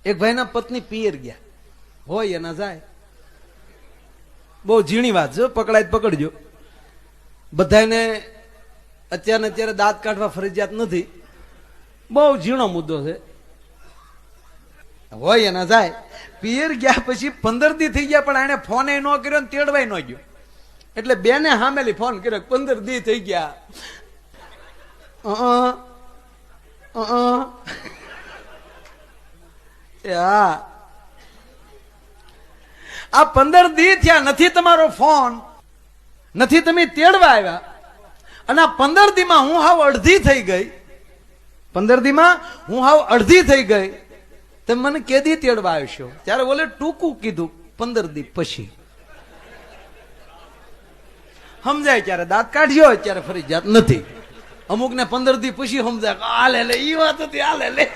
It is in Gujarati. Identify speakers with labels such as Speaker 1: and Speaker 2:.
Speaker 1: એક ભાઈના પત્ની પિયર ગયા હોય એના જાય. બહુ ઝીણી વાત છે, પકડાય પકડજો. બધાને અત્યારે દાંત કાઢવા ફરજિયાત નથી, બહુ ઝીણો મુદ્દો છે. હોય એના જાય. પિયર ગયા પછી 15 દી થઈ ગયા, પણ એને ફોન ન કર્યો ને તેડવાય ન ગયો. એટલે બેને હામેલી ફોન કર્યો, 15 દી થઈ ગયા. હા, આ 15 દી થયા નથી તમારો ફોન, નથી તમે તેડવા આવ્યા, અને આ 15 દીમાં હું હાવ અડધી થઈ ગઈ. 15 દીમાં હું હાવ અડધી થઈ ગઈ. તમે મને કેદી તેડવા આવશો? ત્યારે બોલે ટૂંકું કીધું, 15 દી પછી. સમજાય ત્યારે દાંત કાઢ્યો, ત્યારે ફરજિયાત નથી. અમુક ને 15 દી પછી સમજાય, હાલે લે, ઈ વાત હતી, હાલે લે.